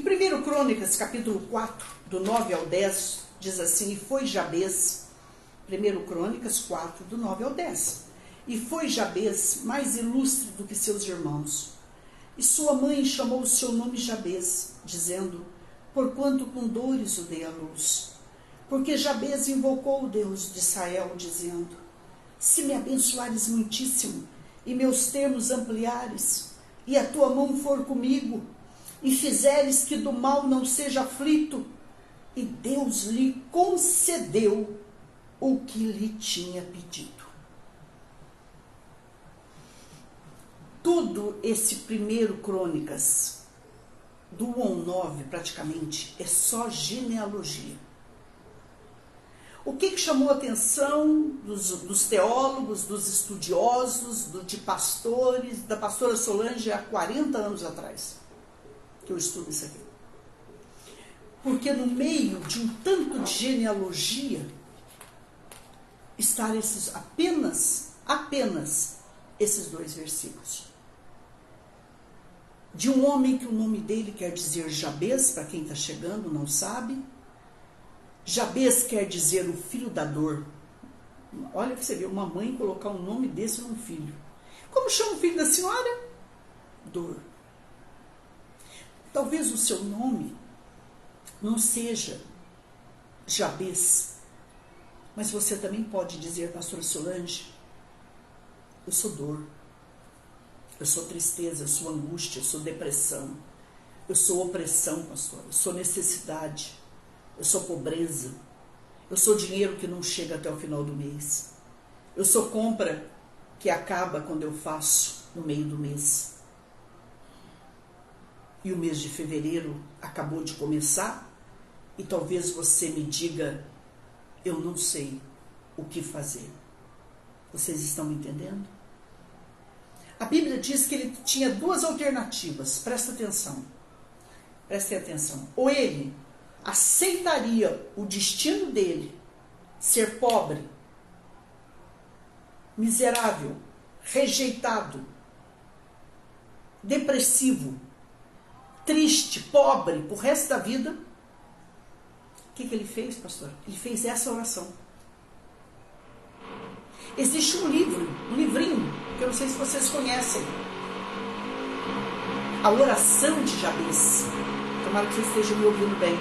1 Crônicas, capítulo 4, do 9 ao 10, diz assim: e foi Jabez, 1 Crônicas 4, do 9 ao 10, e foi Jabez mais ilustre do que seus irmãos, e sua mãe chamou o seu nome Jabez, dizendo: porquanto com dores o dei à luz. Porque Jabez invocou o Deus de Israel, dizendo: se me abençoares muitíssimo, e meus termos ampliares, e a tua mão for comigo, e fizeres que do mal não seja aflito, e Deus lhe concedeu o que lhe tinha pedido. Tudo esse 1 Crônicas, do 1 ao 9 praticamente, é só genealogia. O que chamou a atenção dos teólogos, dos estudiosos, de pastores, da pastora Solange há 40 anos atrás, que eu estudo isso aqui. Porque no meio de um tanto de genealogia, estão apenas esses 2 versículos. De um homem que o nome dele quer dizer Jabez, para quem está chegando não sabe. Jabez quer dizer o filho da dor. Olha que você vê, uma mãe colocar um nome desse num filho. Como chama o filho da senhora? Dor. Talvez o seu nome não seja Jabez, mas você também pode dizer, pastora Solange, eu sou dor, eu sou tristeza, eu sou angústia, eu sou depressão, eu sou opressão, pastor, eu sou necessidade, eu sou pobreza, eu sou dinheiro que não chega até o final do mês, eu sou compra que acaba quando eu faço no meio do mês. E o mês de fevereiro acabou de começar e talvez você me diga, eu não sei o que fazer. Vocês estão me entendendo? A Bíblia diz que ele tinha 2 alternativas, prestem atenção. Ou ele aceitaria o destino dele, ser pobre, miserável, rejeitado, depressivo, triste, pobre, pro resto da vida. O que ele fez, pastor? Ele fez essa oração. Existe um livrinho, que eu não sei se vocês conhecem, a oração de Jabez. Tomara que vocês estejam me ouvindo bem.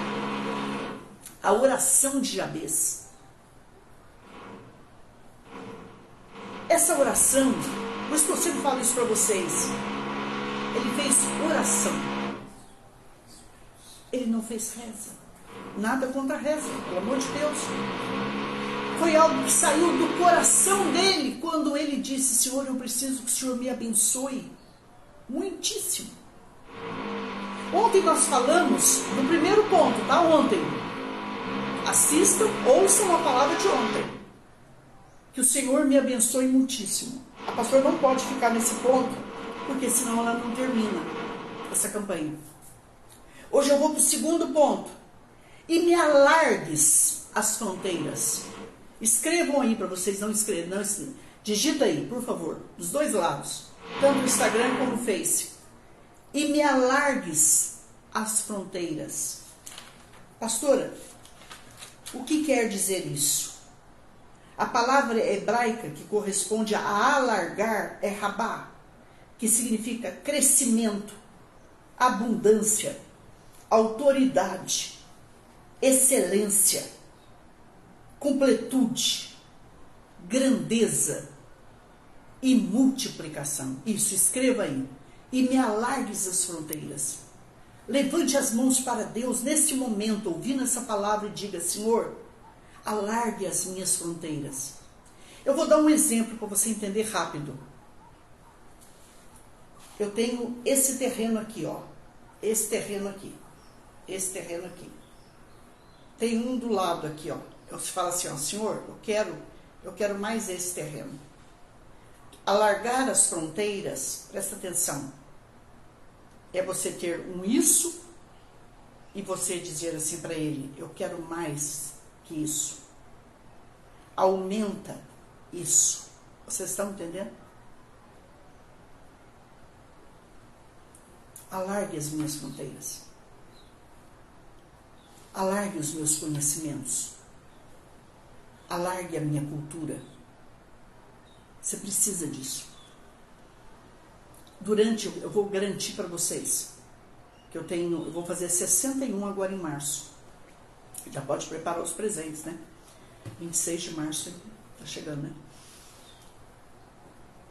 A oração de Jabez. Essa oração, por isso que eu sempre falo isso para vocês, ele fez oração. Ele não fez reza. Nada contra a reza, pelo amor de Deus. Foi algo que saiu do coração dele quando ele disse: Senhor, eu preciso que o Senhor me abençoe muitíssimo. Ontem nós falamos no primeiro ponto, tá? Ontem. Assistam, ouçam a palavra de ontem. Que o Senhor me abençoe muitíssimo. A pastora não pode ficar nesse ponto, porque senão ela não termina essa campanha. Hoje eu vou para o segundo ponto. E me alargues as fronteiras. Escrevam aí para vocês não escreverem. Não, digita aí, por favor, dos 2 lados. Tanto no Instagram como no Face. E me alargues as fronteiras. Pastora, o que quer dizer isso? A palavra hebraica que corresponde a alargar é rabá, que significa crescimento, abundância, autoridade, excelência, completude, grandeza e multiplicação. Isso, escreva aí. E me alargues as fronteiras. Levante as mãos para Deus neste momento, ouvindo essa palavra, e diga: Senhor, alargue as minhas fronteiras. Eu vou dar um exemplo para você entender rápido. Eu tenho esse terreno aqui, ó. Esse terreno aqui. Esse terreno aqui. Tem um do lado aqui, ó. Você fala assim, ó: Senhor, eu quero mais esse terreno. Alargar as fronteiras, presta atenção, é você ter um isso e você dizer assim para ele: eu quero mais que isso. Aumenta isso. Vocês estão entendendo? Alargue as minhas fronteiras. Alargue os meus conhecimentos. Alargue a minha cultura. Você precisa disso. Eu vou garantir para vocês que eu vou fazer 61 agora em março. Já pode preparar os presentes, né? 26 de março tá chegando, né?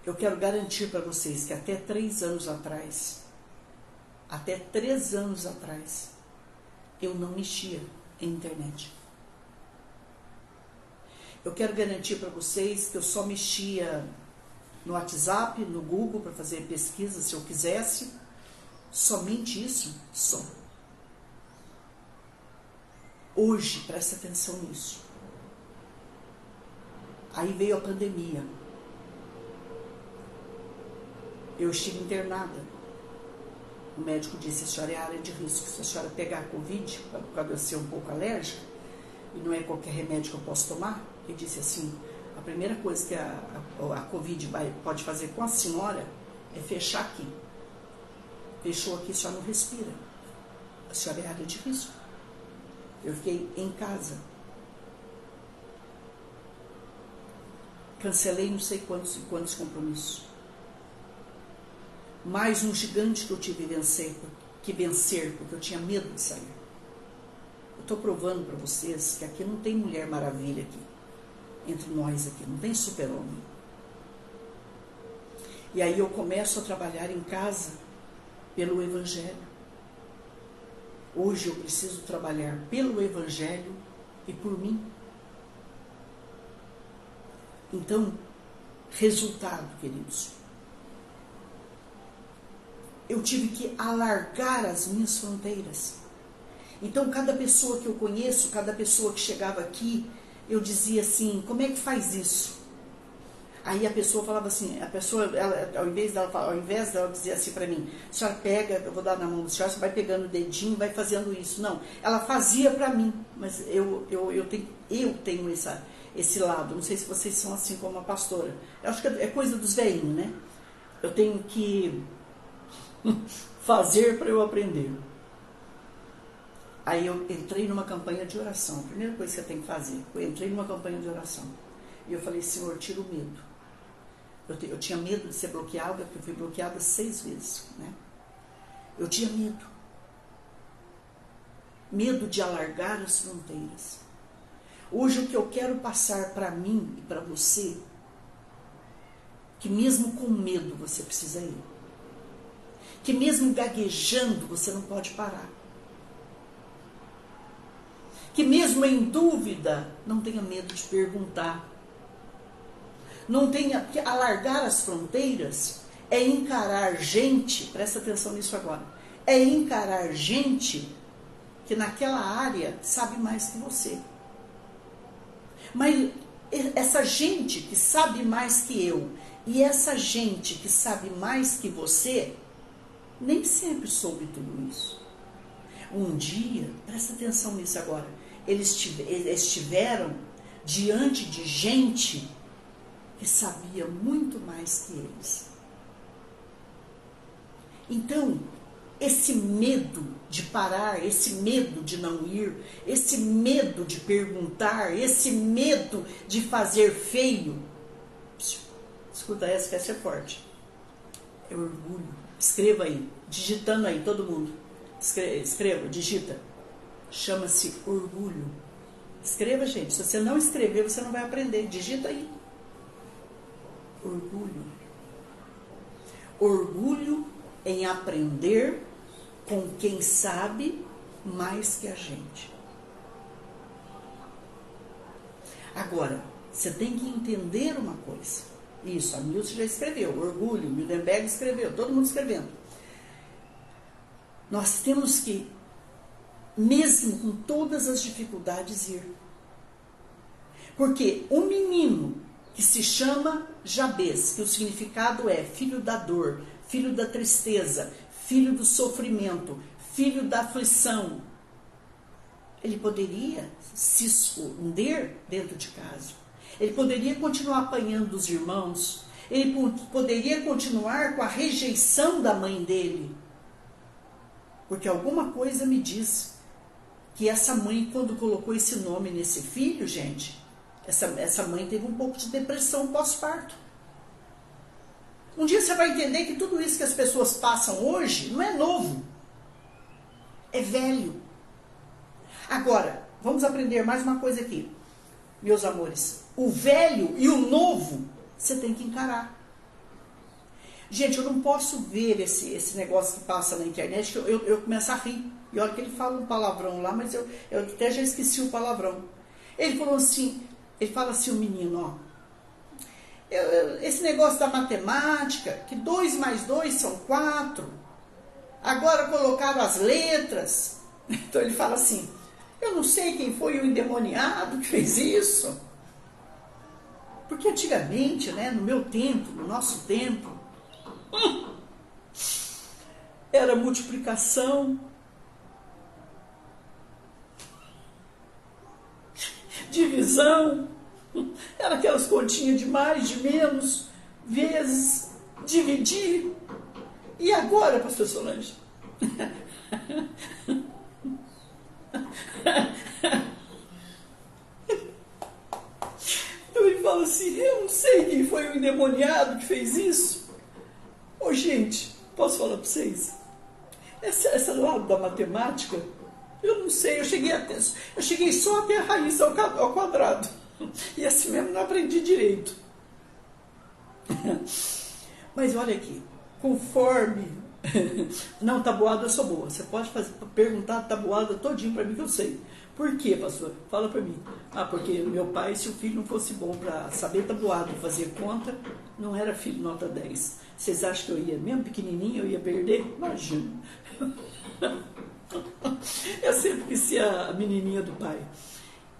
Eu quero garantir para vocês que até 3 anos atrás, eu não mexia em internet. Eu quero garantir para vocês que eu só mexia no WhatsApp, no Google, para fazer pesquisa se eu quisesse. Somente isso, só. Hoje, presta atenção nisso. Aí veio a pandemia. Eu estive internada. O médico disse: a senhora é área de risco. Se a senhora pegar Covid, por causa de eu ser um pouco alérgica, e não é qualquer remédio que eu posso tomar, ele disse assim: a primeira coisa que a Covid pode fazer com a senhora é fechar aqui. Fechou aqui, a senhora não respira. A senhora é área de risco. Eu fiquei em casa. Cancelei não sei quantos compromissos. Mais um gigante que eu tive que vencer, porque eu tinha medo de sair. Eu estou provando para vocês que aqui não tem Mulher Maravilha aqui. Entre nós aqui, não tem super-homem. E aí eu começo a trabalhar em casa pelo Evangelho. Hoje eu preciso trabalhar pelo Evangelho e por mim. Então, resultado, queridos. Eu tive que alargar as minhas fronteiras. Então, cada pessoa que eu conheço, cada pessoa que chegava aqui, eu dizia assim: como é que faz isso? Aí a pessoa falava assim, ao invés dela dizer assim para mim: a senhora pega, eu vou dar na mão da senhora, você vai pegando o dedinho, vai fazendo isso. Não, ela fazia para mim, mas eu tenho esse lado. Não sei se vocês são assim como a pastora. Eu acho que é coisa dos velhinhos, né? Eu tenho que fazer para eu aprender. Aí eu entrei numa campanha de oração. A primeira coisa que eu tenho que fazer, eu entrei numa campanha de oração. E eu falei: Senhor, tira o medo. Eu tinha medo de ser bloqueada, porque eu fui bloqueada 6 vezes, né? Eu tinha medo. Medo de alargar as fronteiras. Hoje o que eu quero passar para mim e para você, que mesmo com medo você precisa ir. Que mesmo gaguejando você não pode parar. Que mesmo em dúvida, não tenha medo de perguntar. Não tenha, porque alargar as fronteiras é encarar gente, presta atenção nisso agora, é encarar gente que naquela área sabe mais que você. Mas essa gente que sabe mais que eu e essa gente que sabe mais que você, nem sempre soube tudo isso. Um dia, presta atenção nisso agora, eles estiveram diante de gente que sabia muito mais que eles. Então, esse medo de parar, esse medo de não ir, esse medo de perguntar, esse medo de fazer feio, escuta essa que essa é forte, é orgulho. Escreva aí, digitando aí, todo mundo. Escreva, digita. Chama-se orgulho. Escreva, gente. Se você não escrever, você não vai aprender. Digita aí. Orgulho. Orgulho em aprender com quem sabe mais que a gente. Agora, você tem que entender uma coisa. Isso, a Nilce já escreveu. Orgulho, Mildenberg escreveu. Todo mundo escrevendo. Nós temos que, mesmo com todas as dificuldades, ir. Porque um menino que se chama Jabez, que o significado é filho da dor, filho da tristeza, filho do sofrimento, filho da aflição, ele poderia se esconder dentro de casa. Ele poderia continuar apanhando dos irmãos. Ele poderia continuar com a rejeição da mãe dele. Porque alguma coisa me diz que essa mãe, quando colocou esse nome nesse filho, gente, essa mãe teve um pouco de depressão pós-parto. Um dia você vai entender que tudo isso que as pessoas passam hoje não é novo, é velho. Agora, vamos aprender mais uma coisa aqui, meus amores. O velho e o novo, você tem que encarar. Gente, eu não posso ver esse negócio que passa na internet, que eu começo a rir. E olha que ele fala um palavrão lá, mas eu até já esqueci o palavrão. Ele falou assim, ele fala assim, o menino, ó. Esse negócio da matemática, que 2 mais 2 são 4. Agora colocaram as letras. Então ele fala assim, eu não sei quem foi o endemoniado que fez isso. Porque antigamente, né, no meu tempo, no nosso tempo, era multiplicação, divisão, era aquelas continhas de mais, de menos, vezes, dividir. E agora, pastor Solange? Então ele fala assim, eu não sei quem foi o endemoniado que fez isso. Ô gente, posso falar para vocês? Essa lado da matemática, eu não sei, eu cheguei só até a raiz ao quadrado. E assim mesmo não aprendi direito. Mas olha aqui, conforme... Não, tabuada eu sou boa. Você pode perguntar tabuada todinho para mim que eu sei. Por quê, pastor? Fala para mim. Porque meu pai, se o filho não fosse bom para saber tabuada e fazer conta, não era filho nota 10. Vocês acham que eu ia, mesmo pequenininho, eu ia perder? Imagina. Eu sempre quis ser a menininha do pai.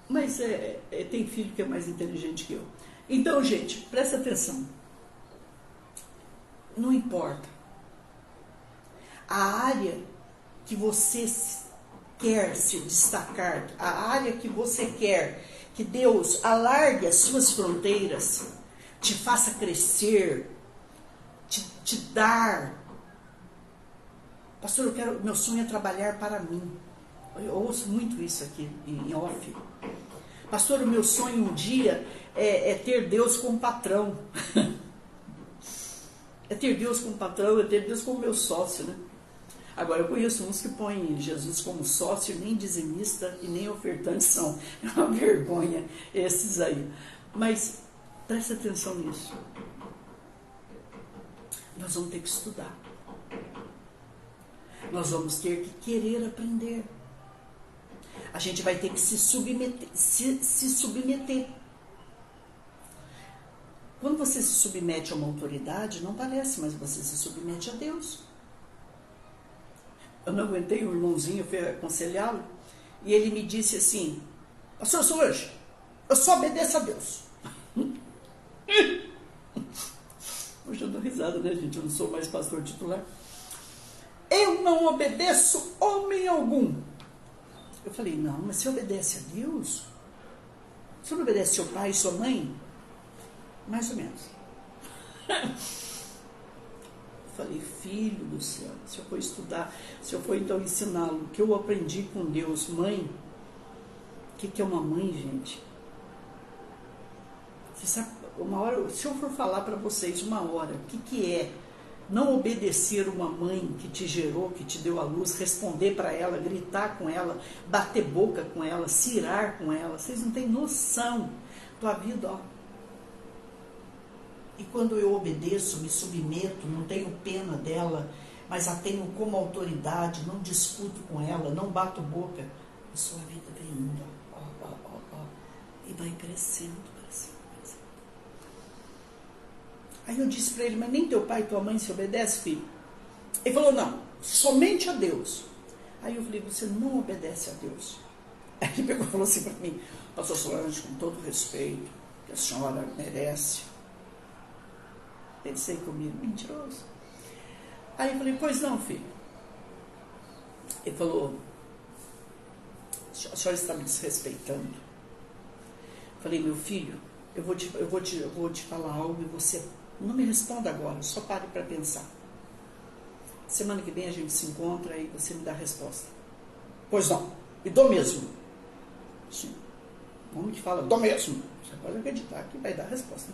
Mas tem filho que é mais inteligente que eu. Então, gente, presta atenção. Não importa. A área que você quer se destacar, a área que você quer que Deus alargue as suas fronteiras, te faça crescer, te dar. Pastor, meu sonho é trabalhar para mim. Eu ouço muito isso aqui em off. Pastor, o meu sonho um dia é ter Deus como patrão. É ter Deus como patrão, é ter Deus como meu sócio, né? Agora, eu conheço uns que põem Jesus como sócio, nem dizimista e nem ofertante são. É uma vergonha esses aí. Mas presta atenção nisso. Nós vamos ter que estudar. Nós vamos ter que querer aprender. A gente vai ter que se submeter. Quando você se submete a uma autoridade, não parece, mas você se submete a Deus. Eu não aguentei, o irmãozinho, eu fui aconselhá-lo, e ele me disse assim, pastor Solange, eu só obedeço a Deus. Hoje eu dou risada, né, gente? Eu não sou mais pastor titular. Eu não obedeço homem algum. Eu falei, não, mas você obedece a Deus? Você não obedece seu pai e sua mãe? Mais ou menos. Falei, filho do céu, se eu for estudar, se eu for então ensiná-lo o que eu aprendi com Deus, mãe, o que é uma mãe, gente? Você sabe, uma hora, se eu for falar para vocês uma hora, o que é não obedecer uma mãe que te gerou, que te deu a luz, responder para ela, gritar com ela, bater boca com ela, se irar com ela, vocês não têm noção. Tua vida, ó. E quando eu obedeço, me submeto, não tenho pena dela, mas a tenho como autoridade, não discuto com ela, não bato boca, a sua vida vem indo, e vai crescendo. Aí eu disse para ele, mas nem teu pai e tua mãe se obedecem, filho? Ele falou, não, somente a Deus. Aí eu falei, você não obedece a Deus. Aí ele pegou e falou assim para mim, pastor Solange, com todo respeito, que a senhora merece. Pensei comigo, mentiroso. Aí eu falei, pois não, filho. Ele falou, a senhora está me desrespeitando. Falei, meu filho, eu vou te falar algo e você não me responda agora, só pare para pensar. Semana que vem a gente se encontra e você me dá a resposta. Pois não. E dou mesmo. Sim. O homem que fala, dou mesmo. Você pode acreditar que vai dar a resposta.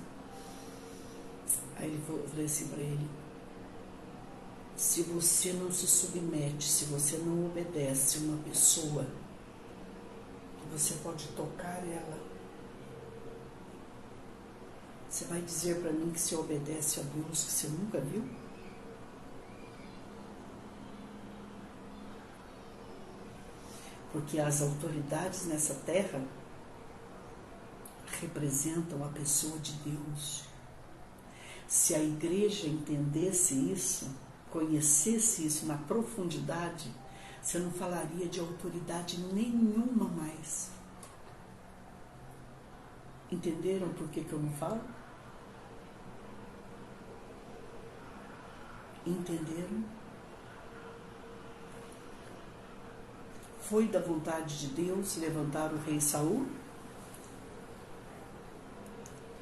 Aí eu falei assim para ele: se você não se submete, se você não obedece uma pessoa, você pode tocar ela, você vai dizer para mim que você obedece a Deus que você nunca viu? Porque as autoridades nessa terra representam a pessoa de Deus. Se a igreja entendesse isso, conhecesse isso na profundidade, você não falaria de autoridade nenhuma mais. Entenderam por que eu não falo? Entenderam? Foi da vontade de Deus levantar o rei Saul?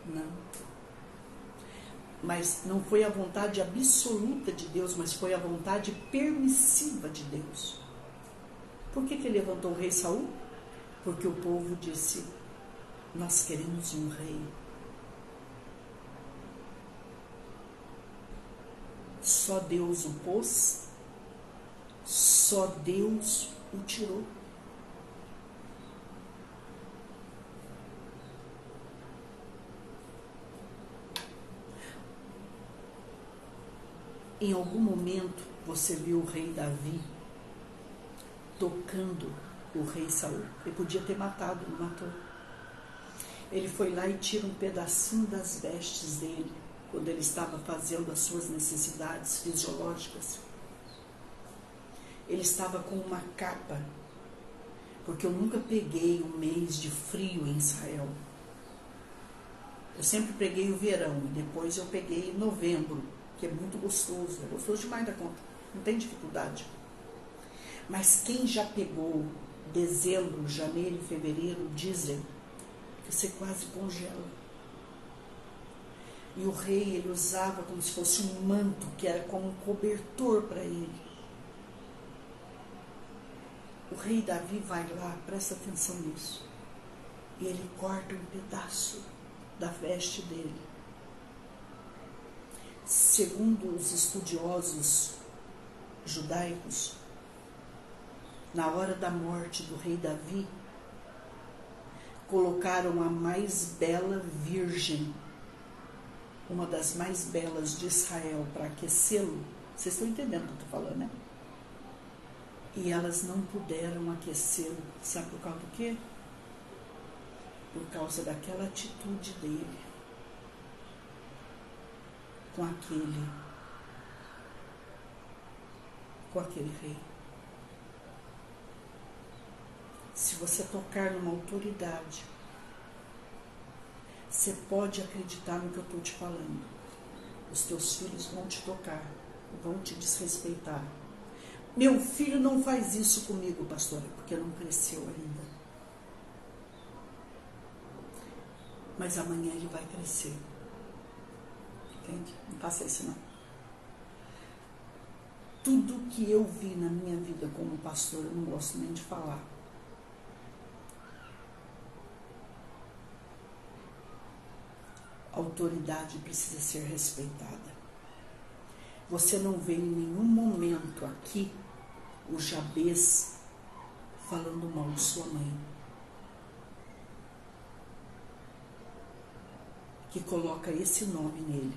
Não. Mas não foi a vontade absoluta de Deus, mas foi a vontade permissiva de Deus. Por que ele levantou o rei Saul? Porque o povo disse: nós queremos um rei. Só Deus o pôs, só Deus o tirou. Em algum momento você viu o rei Davi tocando o rei Saul? Ele podia ter matado, não matou. Ele foi lá e tira um pedacinho das vestes dele, quando ele estava fazendo as suas necessidades fisiológicas. Ele estava com uma capa, porque eu nunca peguei um mês de frio em Israel. Eu sempre peguei o verão, e depois eu peguei novembro, que é muito gostoso, é gostoso demais da conta, não tem dificuldade. Mas quem já pegou dezembro, janeiro e fevereiro, dizem que você quase congela. E o rei, ele usava como se fosse um manto, que era como um cobertor para ele. O rei Davi vai lá, presta atenção nisso, e ele corta um pedaço da veste dele. Segundo os estudiosos judaicos, na hora da morte do rei Davi, colocaram a mais bela virgem, uma das mais belas de Israel, para aquecê-lo. Vocês estão entendendo o que eu estou falando, né? E elas não puderam aquecê-lo. Sabe por causa do quê? Por causa daquela atitude dele com aquele rei. Se você tocar numa autoridade, você pode acreditar no que eu estou te falando. Os teus filhos vão te tocar, vão te desrespeitar. Meu filho não faz isso comigo, pastora, porque não cresceu ainda. Mas amanhã ele vai crescer. Entende? Não faça isso não. Tudo que eu vi na minha vida como pastor, eu não gosto nem de falar. A autoridade precisa ser respeitada. Você não vê em nenhum momento aqui o Jabez falando mal de sua mãe, que coloca esse nome nele,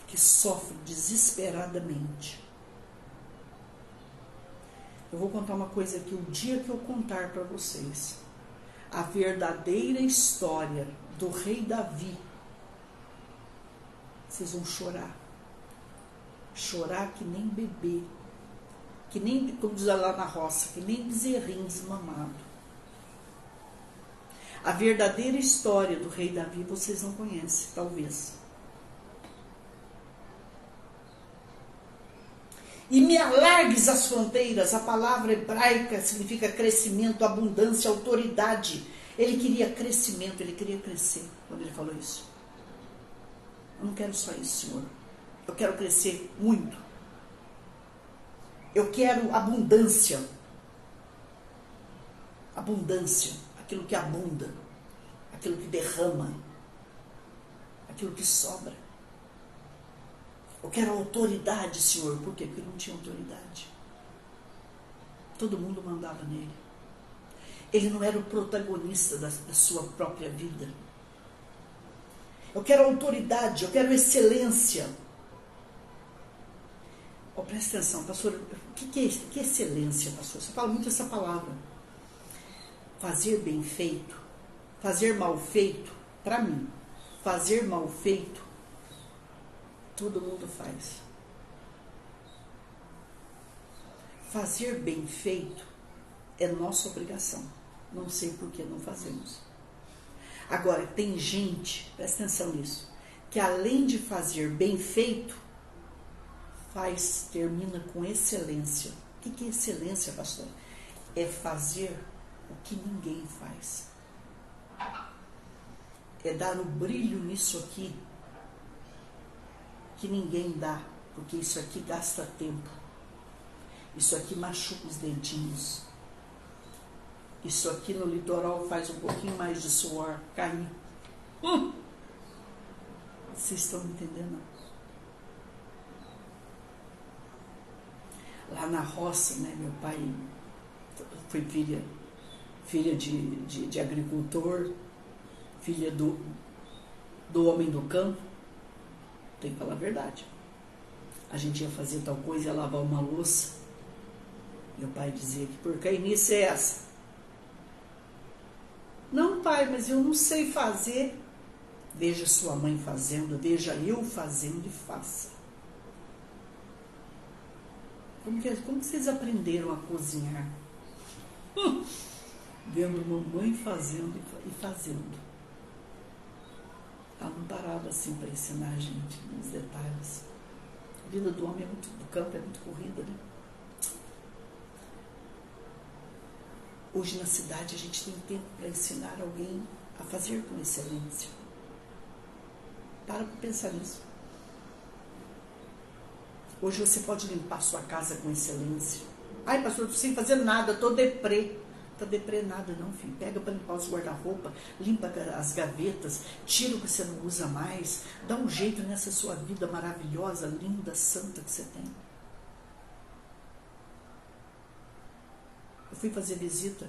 que sofre desesperadamente. Eu vou contar uma coisa aqui, o dia que eu contar para vocês a verdadeira história do rei Davi, vocês vão chorar. Chorar que nem bebê, que nem, como diz lá na roça, que nem bezerrinho desmamado. A verdadeira história do rei Davi vocês não conhecem, talvez. E me alargues as fronteiras, a palavra hebraica significa crescimento, abundância, autoridade. Ele queria crescimento, ele queria crescer quando ele falou isso. Eu não quero só isso, Senhor. Eu quero crescer muito. Eu quero abundância. Abundância, aquilo que abunda, aquilo que derrama, aquilo que sobra. Eu quero autoridade, Senhor. Por quê? Porque ele não tinha autoridade. Todo mundo mandava nele. Ele não era o protagonista da sua própria vida. Eu quero autoridade, eu quero excelência. Oh, presta atenção, pastor. O que é excelência, pastor? Você fala muito essa palavra. Fazer bem feito, fazer mal feito, para mim, fazer mal feito, todo mundo faz. Fazer bem feito é nossa obrigação. Não sei por que não fazemos. Agora, tem gente, presta atenção nisso, que além de fazer bem feito, termina com excelência. O que é excelência, pastor? É fazer o que ninguém faz. É dar o brilho nisso aqui que ninguém dá, porque isso aqui gasta tempo. Isso aqui machuca os dentinhos. Isso aqui no litoral faz um pouquinho mais de suor cair. Vocês estão entendendo? Lá na roça, né, meu pai foi filha de agricultor, filha do homem do campo. Tem que falar a verdade. A gente ia fazer tal coisa, ia lavar uma louça. Meu pai dizia: que porcainice é essa? Não, pai, mas eu não sei fazer. Veja sua mãe fazendo, veja eu fazendo e faça. Como que vocês aprenderam a cozinhar? Vendo mamãe fazendo e fazendo. Ela não parava assim para ensinar a gente nos detalhes. A vida do homem do campo é muito corrida, né? Hoje na cidade a gente tem tempo para ensinar alguém a fazer com excelência. Para pensar nisso. Hoje você pode limpar sua casa com excelência. Ai, pastor, sem fazer nada, estou deprê. Tá deprê nada não, filho. Pega para limpar os guarda-roupa, limpa as gavetas, tira o que você não usa mais, dá um jeito nessa sua vida maravilhosa, linda, santa que você tem. Eu fui fazer visita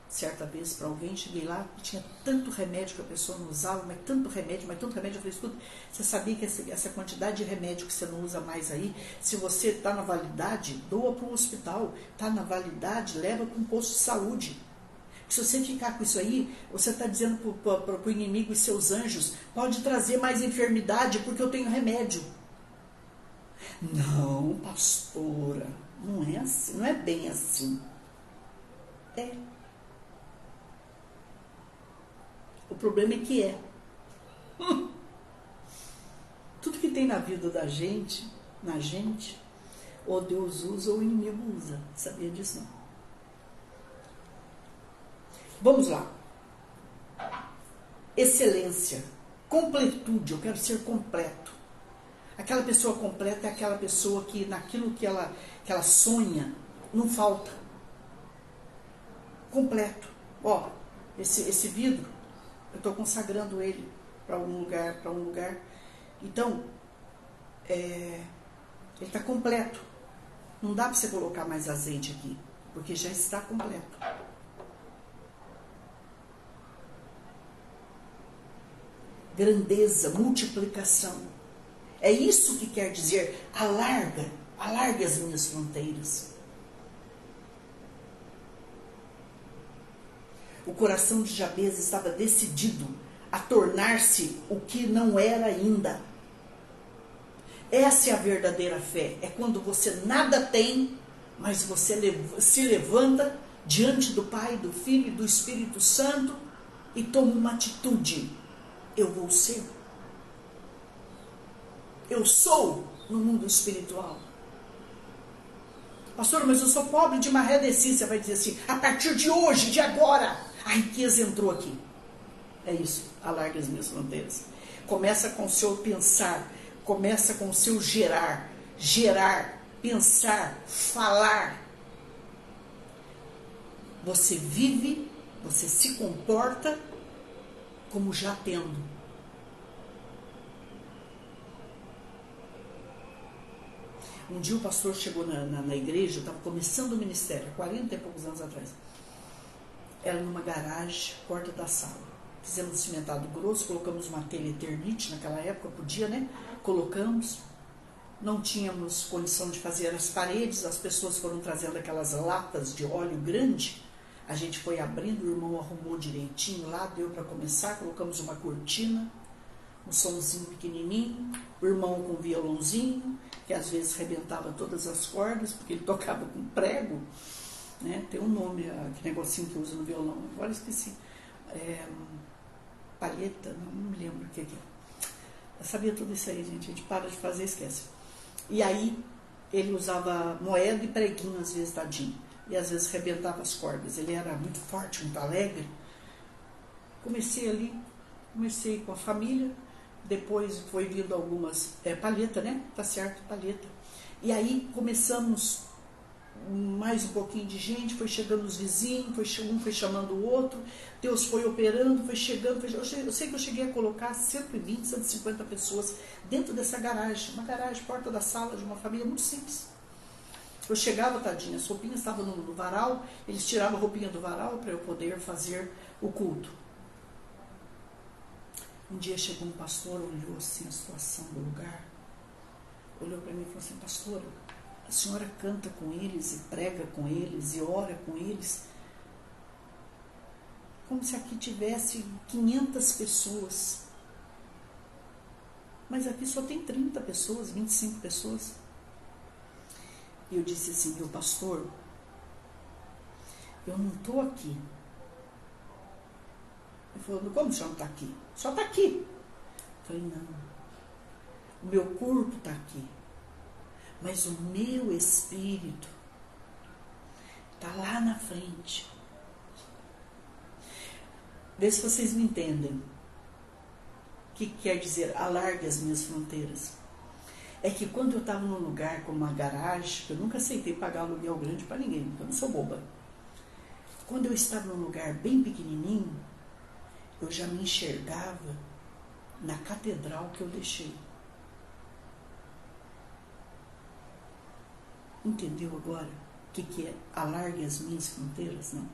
certa vez para alguém, cheguei lá, tinha tanto remédio que a pessoa não usava, mas tanto remédio, eu falei: escuta, você sabia que essa quantidade de remédio que você não usa mais aí, se você está na validade, doa para um hospital, está na validade, leva para um posto de saúde. Se você ficar com isso aí, você está dizendo para o inimigo e seus anjos: pode trazer mais enfermidade porque eu tenho remédio. Não, pastora, não é assim, não é bem assim. É. O problema é que é. Tudo que tem na vida da gente, na gente, ou Deus usa ou o inimigo usa. Sabia disso não? Vamos lá. Excelência, completude, eu quero ser completo. Aquela pessoa completa é aquela pessoa que naquilo que ela sonha, não falta. Completo. Ó, esse vidro, eu estou consagrando ele para um lugar. Então, ele está completo. Não dá para você colocar mais azeite aqui, porque já está completo. Grandeza, multiplicação. É isso que quer dizer: alargue as minhas fronteiras. O coração de Jabez estava decidido a tornar-se o que não era ainda. Essa é a verdadeira fé. É quando você nada tem, mas você se levanta diante do Pai, do Filho e do Espírito Santo e toma uma atitude. Eu vou ser. Eu sou no mundo espiritual. Pastor, mas eu sou pobre de maré desci. Você vai dizer assim: a partir de hoje, de agora, a riqueza entrou aqui. É isso, alargue as minhas fronteiras. Começa com o seu pensar, começa com o seu gerar, pensar, falar. Você vive, você se comporta como já tendo. Um dia o pastor chegou na igreja, eu estava começando o ministério, 40 e poucos anos atrás. Era numa garagem, porta da sala. Fizemos cimentado grosso, colocamos uma telha Eternite, naquela época podia, né? Colocamos. Não tínhamos condição de fazer as paredes, as pessoas foram trazendo aquelas latas de óleo grande. A gente foi abrindo, o irmão arrumou direitinho lá, deu para começar, colocamos uma cortina, um somzinho pequenininho, o irmão com violãozinho, que às vezes arrebentava todas as cordas, porque ele tocava com prego, né? Tem um nome, aquele negocinho que usa no violão, agora esqueci. Palheta, não me lembro o que é. Eu sabia tudo isso aí, gente, a gente para de fazer e esquece. E aí ele usava moeda e preguinho, às vezes, tadinho, e às vezes arrebentava as cordas. Ele era muito forte, muito alegre. Comecei com a família, depois foi vindo algumas, palheta, né? Tá certo, palheta. E aí começamos mais um pouquinho de gente, foi chegando os vizinhos, um foi chamando o outro, Deus foi operando, foi chegando, eu sei que eu cheguei a colocar 120, 150 pessoas dentro dessa garagem, uma garagem, porta da sala de uma família muito simples. Eu chegava, tadinha, as roupinhas estavam no varal, eles tiravam a roupinha do varal para eu poder fazer o culto. Um dia chegou um pastor, olhou assim a situação do lugar, olhou para mim e falou assim: pastora, a senhora canta com eles e prega com eles e ora com eles como se aqui tivesse 500 pessoas. Mas aqui só tem 30 pessoas, 25 pessoas. E eu disse assim: meu pastor, eu não estou aqui. Ele falou: como o senhor não está aqui? Só está aqui. Eu falei: não, o meu corpo está aqui, mas o meu espírito está lá na frente. Vê se vocês me entendem. O que quer dizer alargue as minhas fronteiras? É que quando eu estava num lugar como uma garagem, eu nunca aceitei pagar aluguel grande para ninguém, porque eu não sou boba. Quando eu estava num lugar bem pequenininho, eu já me enxergava na catedral que eu deixei. Entendeu agora o que é alargue as minhas fronteiras? Não.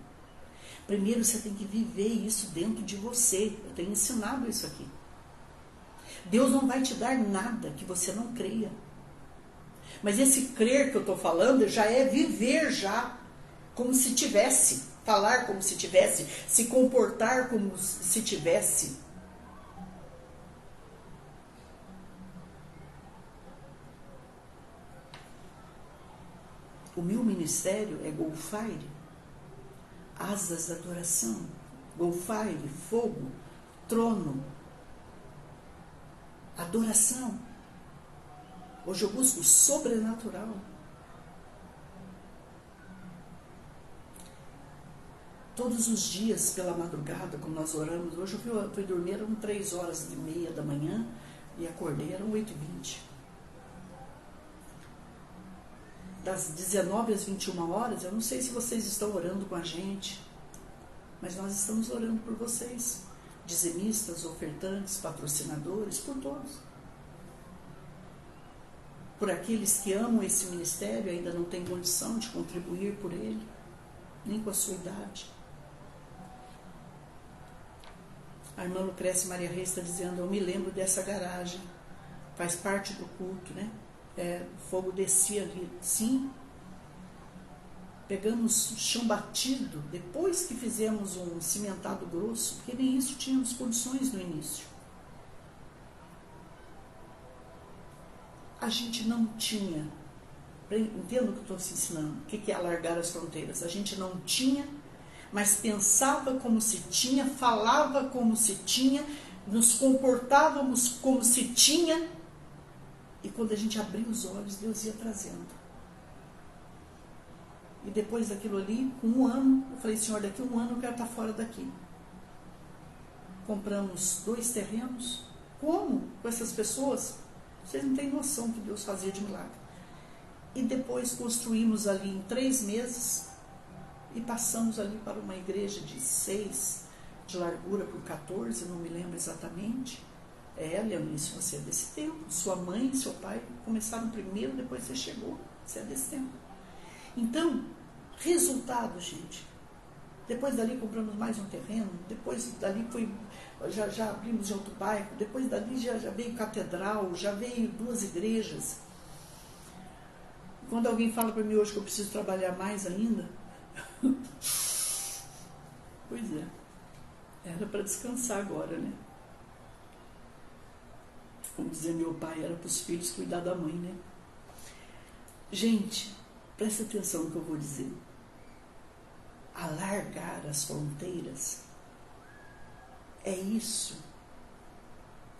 Primeiro você tem que viver isso dentro de você. Eu tenho ensinado isso aqui. Deus não vai te dar nada que você não creia. Mas esse crer que eu estou falando já é viver já como se tivesse, falar como se tivesse, se comportar como se tivesse. O meu ministério é Golfire, asas da adoração, Golfire, fogo, trono, adoração. Hoje eu busco o sobrenatural. Todos os dias pela madrugada, como nós oramos, hoje eu fui dormir, eram 3h30 da manhã e acordei, eram 8h20. Das 19 às 21 horas, eu não sei se vocês estão orando com a gente, mas nós estamos orando por vocês, dizimistas, ofertantes, patrocinadores, por todos. Por aqueles que amam esse ministério e ainda não têm condição de contribuir por ele, nem com a sua idade. A irmã Lucrécia Maria Reis está dizendo: eu me lembro dessa garagem, faz parte do culto, né? O fogo descia ali. Sim, pegamos chão batido depois que fizemos um cimentado grosso, porque nem isso tínhamos condições no início. A gente não tinha, entendo o que eu estou se ensinando, o que é alargar as fronteiras. A gente não tinha, mas pensava como se tinha, falava como se tinha, nos comportávamos como se tinha, e quando a gente abria os olhos, Deus ia trazendo. E depois daquilo ali, com 1 ano, eu falei: Senhor, daqui a 1 ano eu quero estar fora daqui. Compramos 2 terrenos. Como? Com essas pessoas? Vocês não têm noção que Deus fazia de milagre. E depois construímos ali em 3 meses e passamos ali para uma igreja de 6 de largura por 14, não me lembro exatamente. Leonice, você é desse tempo. Sua mãe e seu pai começaram primeiro, depois você chegou. Você é desse tempo. Então, resultado, gente. Depois dali compramos mais um terreno, depois dali já abrimos em outro bairro, depois dali já veio catedral, já veio 2 igrejas. Quando alguém fala para mim hoje que eu preciso trabalhar mais ainda, pois é, era para descansar agora, né? Como dizia meu pai, era para os filhos cuidar da mãe, né? Gente, presta atenção no que eu vou dizer. Alargar as fronteiras é isso.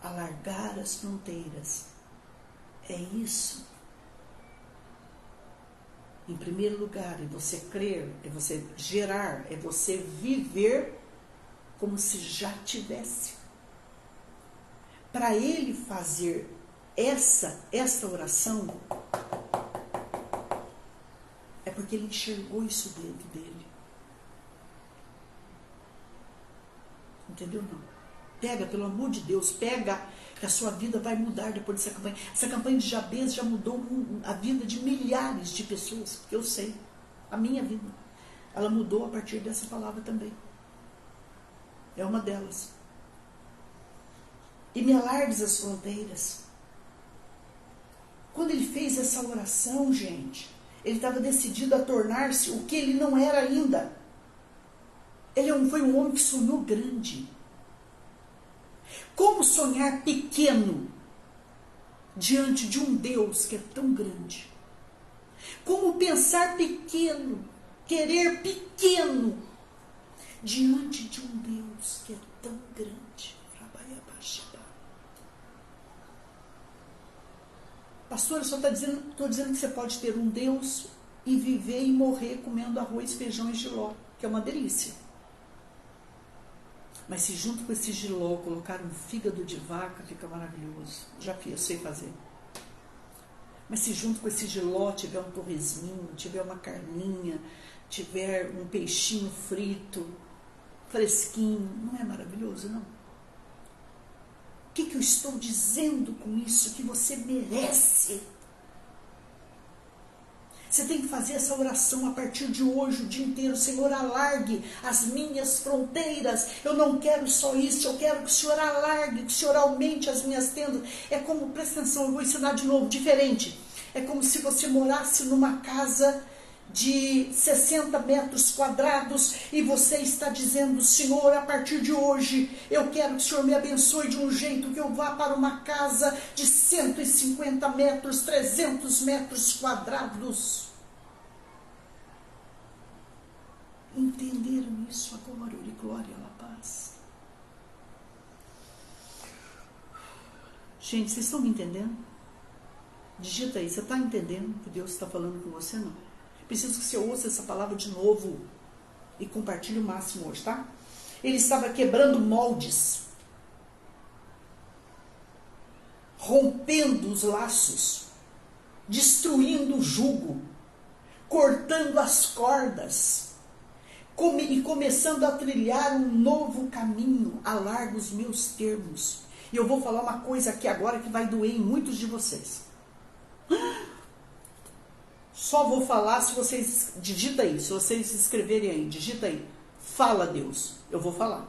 Alargar as fronteiras é isso. Em primeiro lugar, é você crer, é você gerar, é você viver como se já tivesse. Para ele fazer essa oração, é porque ele enxergou isso dentro dele. Entendeu? Não. Pega, pelo amor de Deus, pega, que a sua vida vai mudar depois dessa campanha. Essa campanha de Jabez já mudou a vida de milhares de pessoas, porque eu sei, a minha vida. Ela mudou a partir dessa palavra também. É uma delas. E me alargues as fronteiras. Quando ele fez essa oração, gente, ele estava decidido a tornar-se o que ele não era ainda. Ele foi um homem que sonhou grande. Como sonhar pequeno diante de um Deus que é tão grande? Como pensar pequeno, querer pequeno diante de um Deus que é tão grande? Pastora, só estou dizendo que você pode ter um Deus e viver e morrer comendo arroz, feijão e jiló, que é uma delícia. Mas se junto com esse jiló colocar um fígado de vaca, fica maravilhoso. Já fiz, eu sei fazer. Mas se junto com esse jiló tiver um torresminho, tiver uma carninha, tiver um peixinho frito, fresquinho, não é maravilhoso, não? O que eu estou dizendo com isso? Que você merece. Você tem que fazer essa oração a partir de hoje, o dia inteiro. Senhor, alargue as minhas fronteiras. Eu não quero só isso, eu quero que o Senhor alargue, que o Senhor aumente as minhas tendas. É como, presta atenção, eu vou ensinar de novo, diferente. É como se você morasse numa casa de 60 metros quadrados e você está dizendo: Senhor, a partir de hoje eu quero que o Senhor me abençoe de um jeito que eu vá para uma casa de 150 metros, 300 metros quadrados. Entenderam isso agora? Ore glória à paz. Gente, vocês estão me entendendo? Digita aí, você está entendendo que Deus está falando com você? Não. Preciso que você ouça essa palavra de novo e compartilhe o máximo hoje, tá? Ele estava quebrando moldes, rompendo os laços, destruindo o jugo, cortando as cordas e começando a trilhar um novo caminho. Alarga os meus termos. E eu vou falar uma coisa aqui agora que vai doer em muitos de vocês. Só vou falar se vocês... Digita aí, se vocês escreverem aí, digita aí. Fala, Deus. Eu vou falar.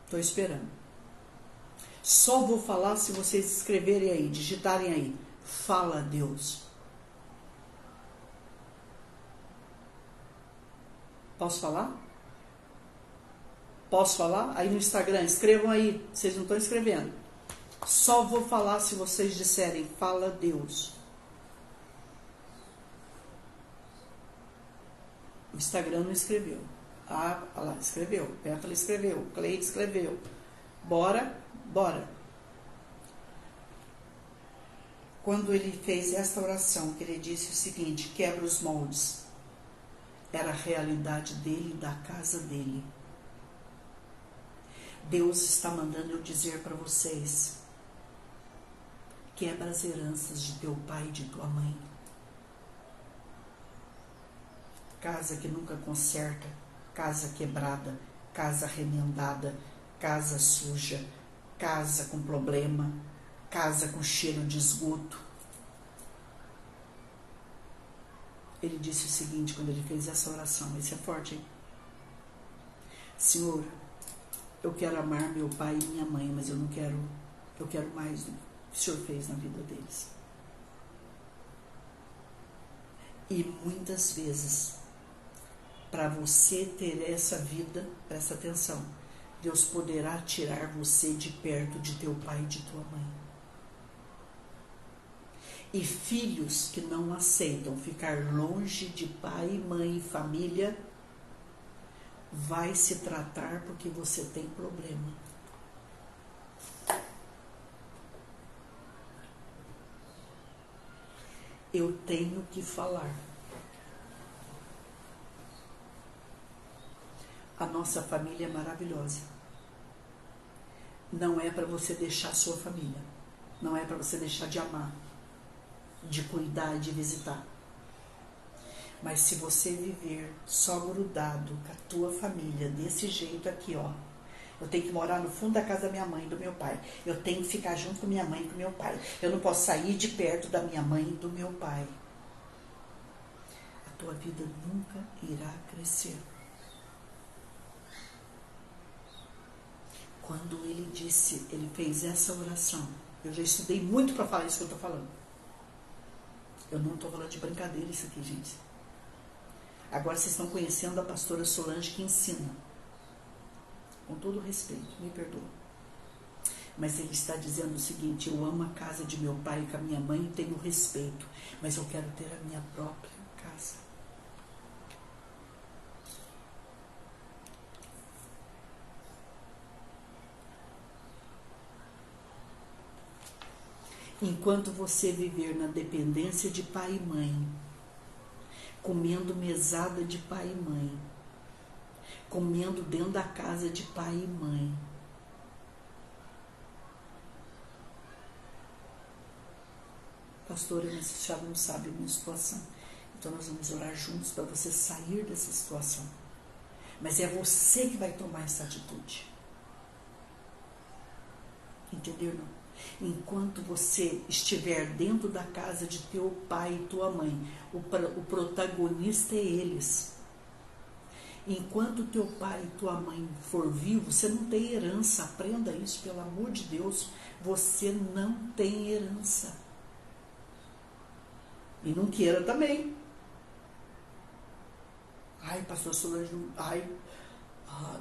Estou esperando. Só vou falar se vocês escreverem aí, digitarem aí. Fala, Deus. Posso falar? Posso falar? Aí no Instagram, escrevam aí. Vocês não estão escrevendo. Só vou falar se vocês disserem, fala, Deus. O Instagram não escreveu. Ah, olha lá, escreveu. Pétala escreveu. Cleide escreveu. Bora. Quando ele fez esta oração, que ele disse o seguinte: quebra os moldes. Era a realidade dele e da casa dele. Deus está mandando eu dizer para vocês Quebra as heranças de teu pai e de tua mãe. Casa que nunca conserta, casa quebrada, casa remendada, casa suja, casa com problema, casa com cheiro de esgoto. Ele disse o seguinte quando ele fez essa oração, esse é forte, hein? Senhor, eu quero amar meu pai e minha mãe, mas eu quero mais do que o Senhor fez na vida deles. E muitas vezes, para você ter essa vida, presta atenção, Deus poderá tirar você de perto de teu pai e de tua mãe. E filhos que não aceitam ficar longe de pai, mãe e família, vai se tratar porque você tem problema. Eu tenho que falar. A nossa família é maravilhosa. Não é para você deixar a sua família. Não é para você deixar de amar, de cuidar, de visitar. Mas se você viver só grudado com a tua família desse jeito aqui, ó, eu tenho que morar no fundo da casa da minha mãe e do meu pai, eu tenho que ficar junto com minha mãe e com meu pai, eu não posso sair de perto da minha mãe e do meu pai, a tua vida nunca irá crescer. Quando ele fez essa oração, eu já estudei muito para falar isso que eu estou falando. Eu não estou falando de brincadeira isso aqui, gente. Agora vocês estão conhecendo a pastora Solange que ensina. Com todo respeito, me perdoa. Mas ele está dizendo o seguinte: eu amo a casa de meu pai e com a minha mãe e tenho respeito, mas eu quero ter a minha própria casa. Enquanto você viver na dependência de pai e mãe, comendo mesada de pai e mãe, comendo dentro da casa de pai e mãe, pastora, mas você já não sabe a minha situação, então nós vamos orar juntos para você sair dessa situação, mas é você que vai tomar essa atitude, entendeu? Não? Enquanto você estiver dentro da casa de teu pai e tua mãe, o protagonista é eles. Enquanto teu pai e tua mãe for vivo, você não tem herança. Aprenda isso, pelo amor de Deus. Você não tem herança. E não queira também. Ai, pastor Solange, ai,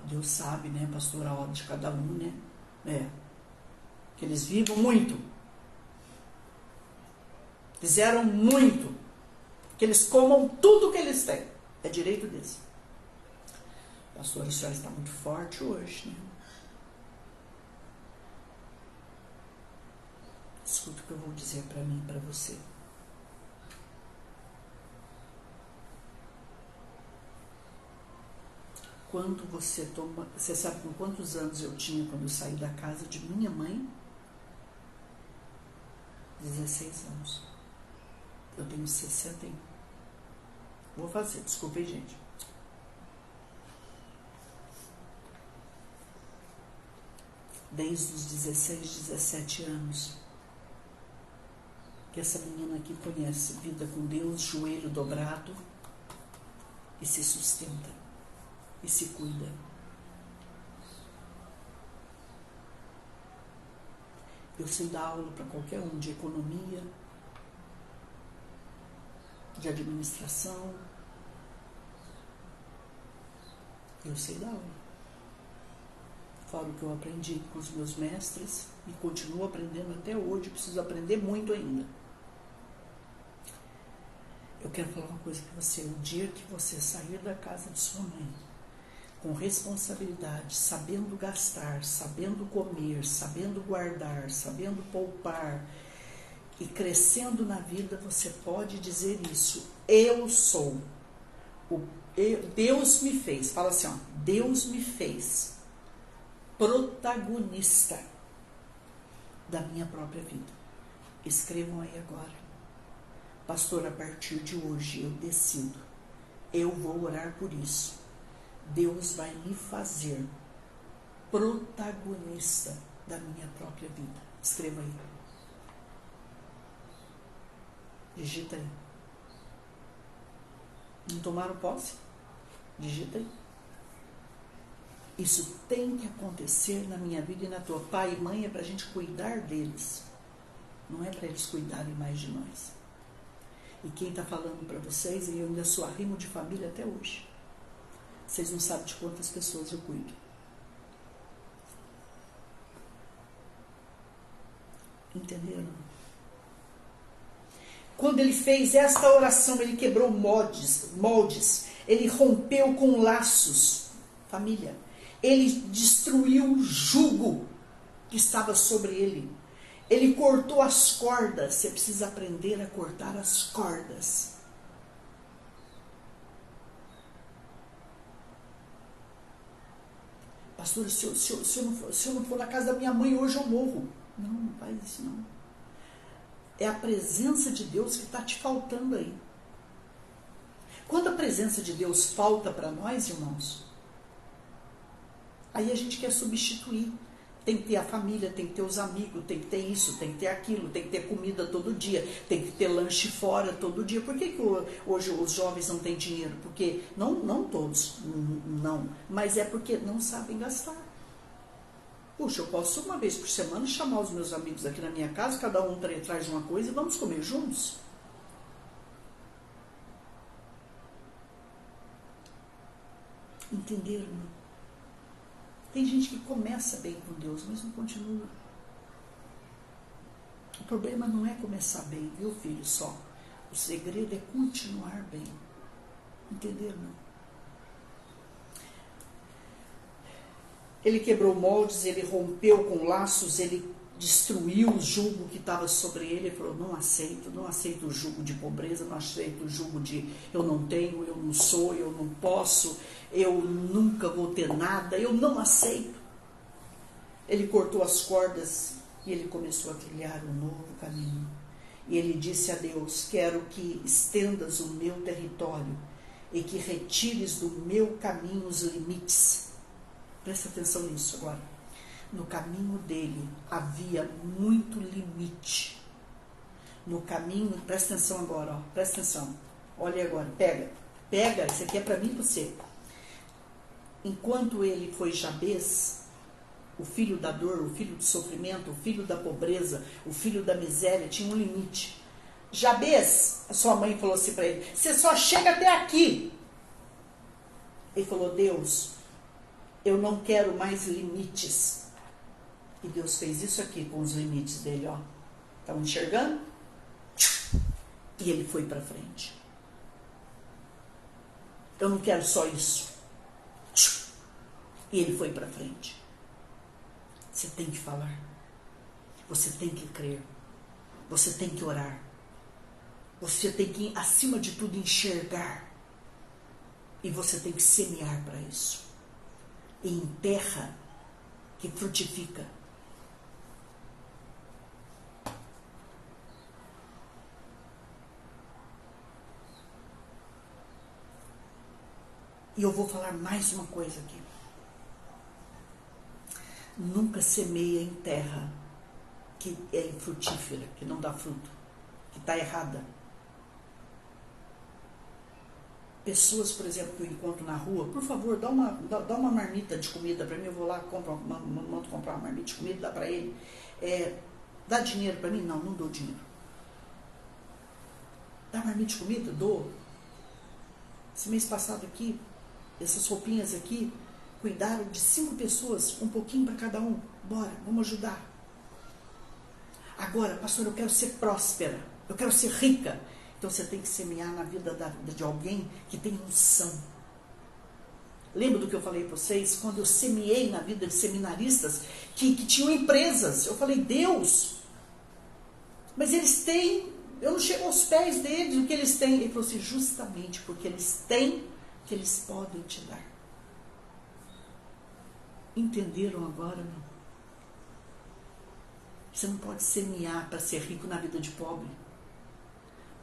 Deus sabe, né, pastor, a hora de cada um, né? Que eles vivam muito, fizeram muito, que eles comam tudo que eles têm, é direito deles. Pastor, a senhora está muito forte hoje, né? Escuta o que eu vou dizer para mim e para você. Quando você toma, você sabe com quantos anos eu tinha quando eu saí da casa de minha mãe? 16 anos. Eu tenho 61. Vou fazer, desculpem, gente. Desde os 16, 17 anos que essa menina aqui conhece vida com Deus, joelho dobrado, e se sustenta e se cuida. Eu sei dar aula para qualquer um, de economia, de administração. Eu sei dar aula. Falo o que eu aprendi com os meus mestres e continuo aprendendo até hoje, preciso aprender muito ainda. Eu quero falar uma coisa para você: o dia que você sair da casa de sua mãe, com responsabilidade, sabendo gastar, sabendo comer, sabendo guardar, sabendo poupar e crescendo na vida, você pode dizer isso: eu sou, Deus me fez, fala assim, ó, Deus me fez protagonista da minha própria vida. Escrevam aí agora. Pastor, a partir de hoje eu decido. Eu vou orar por isso. Deus vai me fazer protagonista da minha própria vida. Escreva aí. Digita aí. Não tomaram posse? Digita aí. Isso tem que acontecer na minha vida e na tua. Pai e mãe é para a gente cuidar deles. Não é para eles cuidarem mais de nós. E quem está falando para vocês, e eu ainda sou arrimo de família até hoje. Vocês não sabem de quantas pessoas eu cuido. Entenderam? Quando ele fez esta oração, ele quebrou moldes, ele rompeu com laços, família, ele destruiu o jugo que estava sobre ele, ele cortou as cordas. Você precisa aprender a cortar as cordas. Pastor, se eu não for na casa da minha mãe hoje eu morro. Não faz isso não. É a presença de Deus que está te faltando aí. Quando a presença de Deus falta para nós, irmãos, aí a gente quer substituir. Tem que ter a família, tem que ter os amigos, tem que ter isso, tem que ter aquilo, tem que ter comida todo dia, tem que ter lanche fora todo dia. Por que hoje os jovens não têm dinheiro? Porque, não todos, não, mas é porque não sabem gastar. Puxa, eu posso uma vez por semana chamar os meus amigos aqui na minha casa, cada um traz uma coisa e vamos comer juntos. Entenderam? Tem gente que começa bem com Deus, mas não continua. O problema não é começar bem, viu, filho, só. O segredo é continuar bem. Entenderam? Ele quebrou moldes, ele rompeu com laços, ele destruiu o jugo que estava sobre ele. Ele falou, não aceito o jugo de pobreza, não aceito o jugo de eu não tenho, eu não sou, eu não posso, eu nunca vou ter nada, eu não aceito. Ele cortou as cordas e ele começou a trilhar um novo caminho. E ele disse a Deus, quero que estendas o meu território e que retires do meu caminho os limites. Presta atenção nisso agora. No caminho dele havia muito limite. No caminho, presta atenção agora, ó, presta atenção. Olha agora, pega, isso aqui é para mim e você. Enquanto ele foi Jabez, o filho da dor, o filho do sofrimento, o filho da pobreza, o filho da miséria, tinha um limite. Jabez, a sua mãe falou assim para ele, você só chega até aqui. Ele falou, Deus, eu não quero mais limites. E Deus fez isso aqui com os limites dele, ó. Estão enxergando? E ele foi para frente. Eu não quero só isso. E ele foi para frente. Você tem que falar. Você tem que crer. Você tem que orar. Você tem que, acima de tudo, enxergar. E você tem que semear para isso. Em terra que frutifica. E eu vou falar mais uma coisa aqui. Nunca semeia em terra que é infrutífera, que não dá fruto, que está errada. Pessoas, por exemplo, que eu encontro na rua, por favor, dá uma marmita de comida para mim, eu vou lá, mando comprar uma marmita de comida, dá para ele. Dá dinheiro para mim? Não dou dinheiro. Dá marmita de comida? Dou. Esse mês passado aqui, essas roupinhas aqui, cuidaram de 5 pessoas, um pouquinho para cada um. Bora, vamos ajudar. Agora, pastor, eu quero ser próspera, eu quero ser rica. Então você tem que semear na vida de alguém que tem unção. Lembra do que eu falei para vocês? Quando eu semeei na vida de seminaristas que tinham empresas. Eu falei, Deus, mas eles têm, eu não chego aos pés deles, o que eles têm? Ele falou assim, justamente porque eles têm, que eles podem te dar. Entenderam agora, não? Você não pode semear para ser rico na vida de pobre.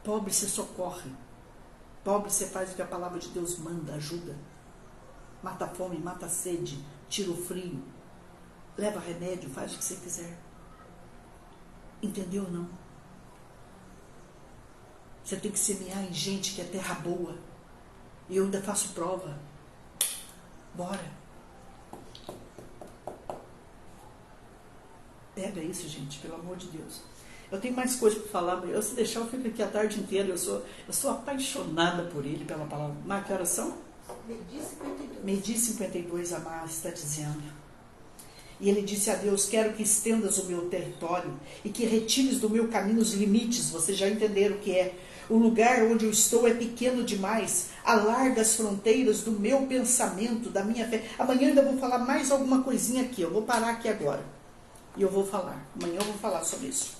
Pobre você socorre. Pobre você faz o que a palavra de Deus manda, ajuda. Mata a fome, mata a sede, tira o frio. Leva remédio, faz o que você quiser. Entendeu ou não? Você tem que semear em gente que é terra boa. E eu ainda faço prova. Bora. Pega isso, gente, pelo amor de Deus. Eu tenho mais coisa para falar, mas se deixar eu fico aqui a tarde inteira. Eu sou apaixonada por ele, pela palavra. Mas que horas são? Meio-dia 52, a Mar está dizendo. E ele disse a Deus: quero que estendas o meu território e que retires do meu caminho os limites. Vocês já entenderam o que é. O lugar onde eu estou é pequeno demais. Alarga as fronteiras do meu pensamento, da minha fé. Amanhã eu ainda vou falar mais alguma coisinha aqui. Eu vou parar aqui agora. E eu vou falar. Amanhã eu vou falar sobre isso.